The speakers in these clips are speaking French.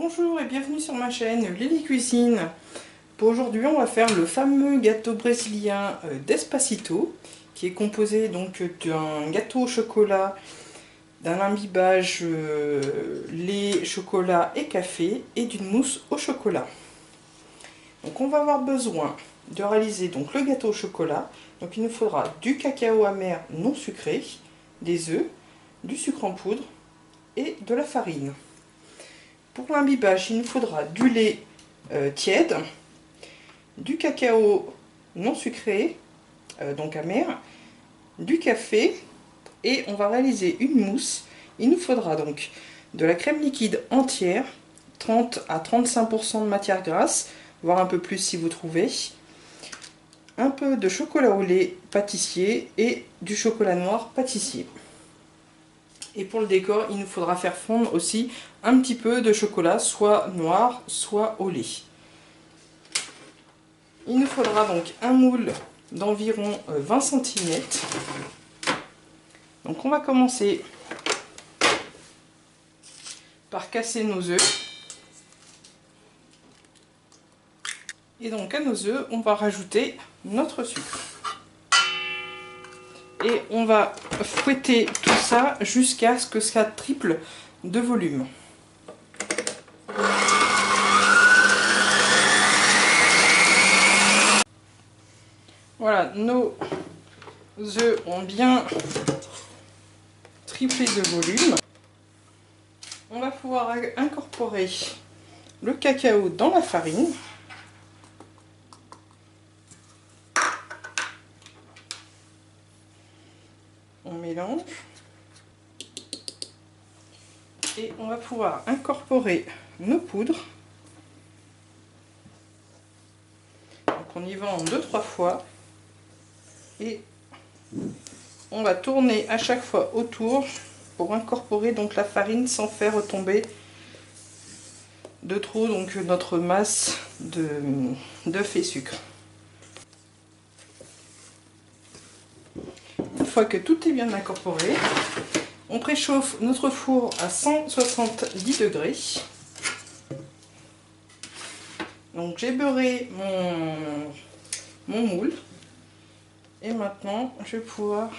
Bonjour et bienvenue sur ma chaîne Lily Cuisine. Pour aujourd'hui, on va faire le fameux gâteau brésilien Despacito, qui est composé donc d'un gâteau au chocolat, d'un imbibage lait, chocolat et café et d'une mousse au chocolat. Donc on va avoir besoin de réaliser donc le gâteau au chocolat. Donc il nous faudra du cacao amer non sucré, des œufs, du sucre en poudre et de la farine. Pour l'imbibage, il nous faudra du lait tiède, du cacao non sucré, donc amer, du café, et on va réaliser une mousse. Il nous faudra donc de la crème liquide entière, 30 à 35% de matière grasse, voire un peu plus si vous trouvez, un peu de chocolat au lait pâtissier et du chocolat noir pâtissier. Et pour le décor, il nous faudra faire fondre aussi un petit peu de chocolat, soit noir, soit au lait. Il nous faudra donc un moule d'environ 20 cm. Donc on va commencer par casser nos œufs. Et donc à nos œufs, on va rajouter notre sucre. Et on va fouetter tout ça jusqu'à ce que ça triple de volume. Voilà, nos œufs ont bien triplé de volume. On va pouvoir incorporer le cacao dans la farine. On mélange et on va pouvoir incorporer nos poudres. Donc on y va en 2-3 fois et on va tourner à chaque fois autour pour incorporer donc la farine sans faire retomber de trop donc notre masse d'œufs et sucre. Une fois que tout est bien incorporé, on préchauffe notre four à 170 degrés. Donc j'ai beurré mon moule et maintenant je vais pouvoir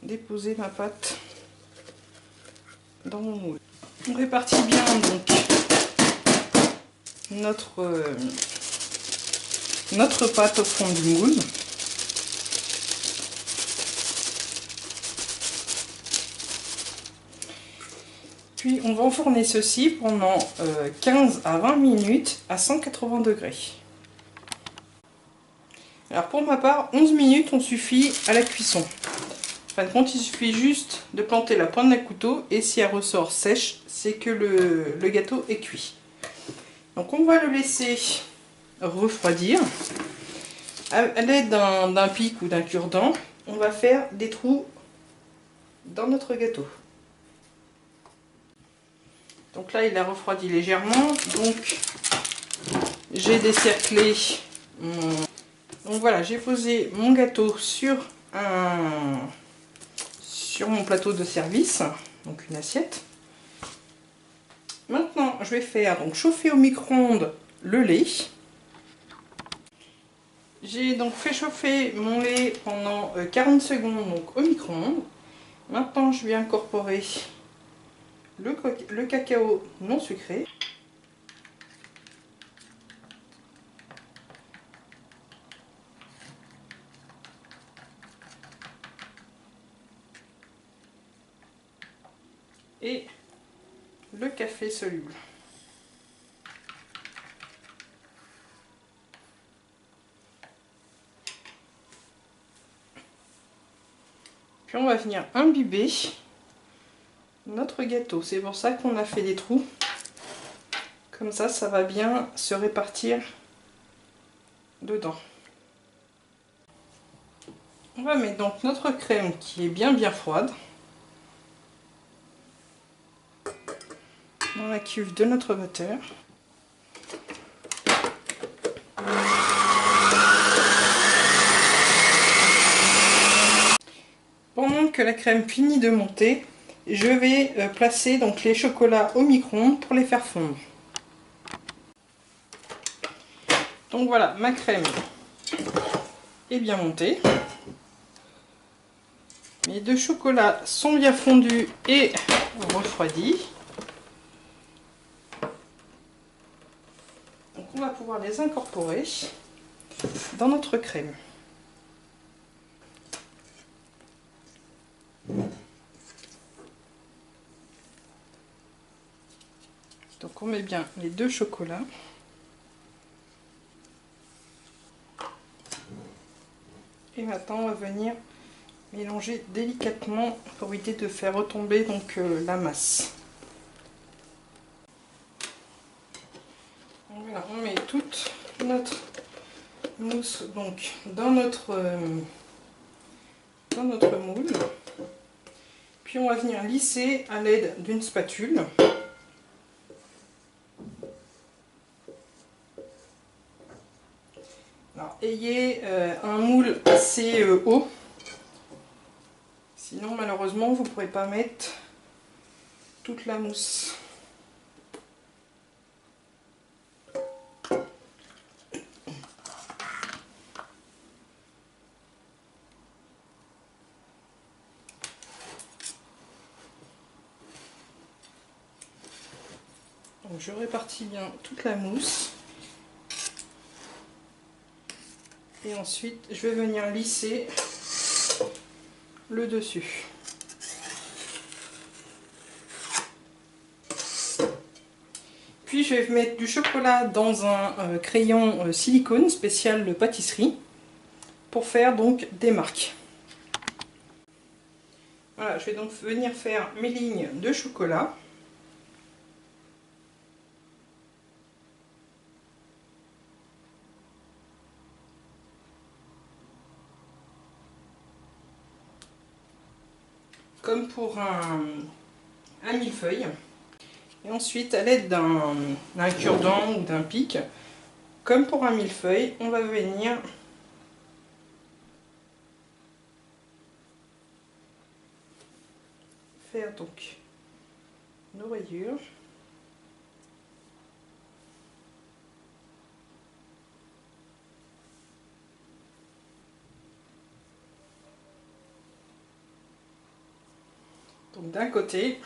déposer ma pâte dans mon moule. On répartit bien donc notre pâte au fond du moule. Puis on va enfourner ceci pendant 15 à 20 minutes à 180 degrés. Alors pour ma part, 11 minutes ont suffi à la cuisson. En fin de compte, il suffit juste de planter la pointe d'un couteau et si elle ressort sèche, c'est que le gâteau est cuit. Donc on va le laisser refroidir. À l'aide d'un pic ou d'un cure-dent, on va faire des trous dans notre gâteau. Donc là, il a refroidi légèrement, donc j'ai décerclé Donc voilà, j'ai posé mon gâteau sur mon plateau de service, donc une assiette. Maintenant, je vais faire donc chauffer au micro-ondes le lait. J'ai donc fait chauffer mon lait pendant 40 secondes donc au micro-ondes. Maintenant, je vais incorporer le cacao non sucré. Et le café soluble. Puis on va venir imbiber notre gâteau. C'est pour ça qu'on a fait des trous. Comme ça, ça va bien se répartir dedans. On va mettre donc notre crème qui est bien froide dans la cuve de notre batteur. Pendant que la crème finit de monter, je vais placer donc les chocolats au micro-ondes pour les faire fondre. Donc voilà, ma crème est bien montée. Mes deux chocolats sont bien fondus et refroidis. Donc on va pouvoir les incorporer dans notre crème. Donc on met bien les deux chocolats. Et maintenant on va venir mélanger délicatement pour éviter de faire retomber donc la masse. Donc voilà, on met toute notre mousse donc dans notre moule. Puis on va venir lisser à l'aide d'une spatule. Alors, ayez un moule assez haut, sinon malheureusement vous ne pourrez pas mettre toute la mousse. Donc je répartis bien toute la mousse. Et ensuite, je vais venir lisser le dessus. Puis je vais mettre du chocolat dans un crayon silicone spécial pâtisserie pour faire donc des marques. Voilà, je vais donc venir faire mes lignes de chocolat. Comme pour un millefeuille. Et ensuite, à l'aide d'un cure-dent ou d'un pic, comme pour un millefeuille, on va venir faire donc nos rayures. Donc d'un côté,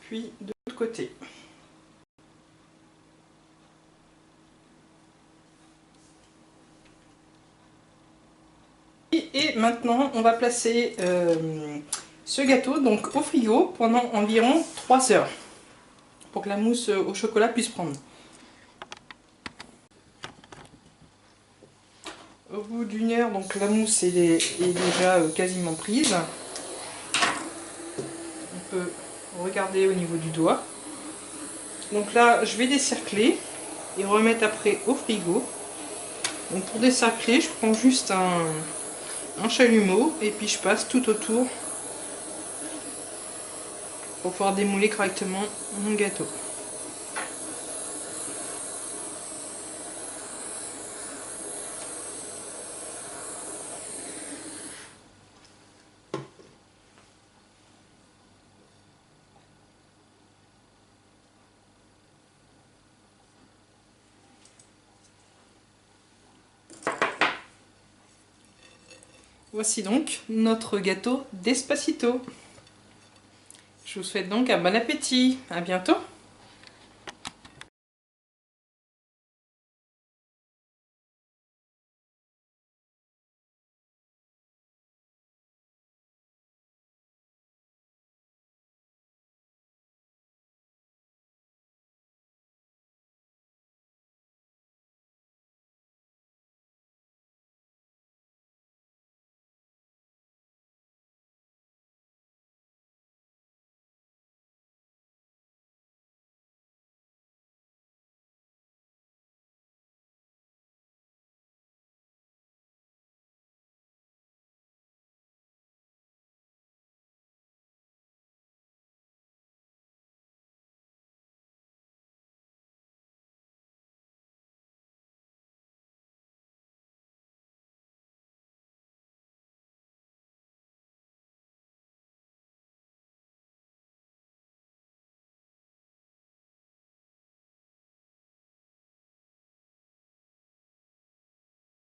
puis de l'autre côté. Et maintenant, on va placer ce gâteau donc au frigo pendant environ 3 heures pour que la mousse au chocolat puisse prendre. Au bout d'1 heure, donc la mousse est déjà quasiment prise. On peut regarder au niveau du doigt. Donc là, je vais décercler et remettre après au frigo. Donc pour décercler, je prends juste un chalumeau et puis je passe tout autour pour pouvoir démouler correctement mon gâteau. Voici donc notre gâteau Despacito. Je vous souhaite donc un bon appétit. À bientôt.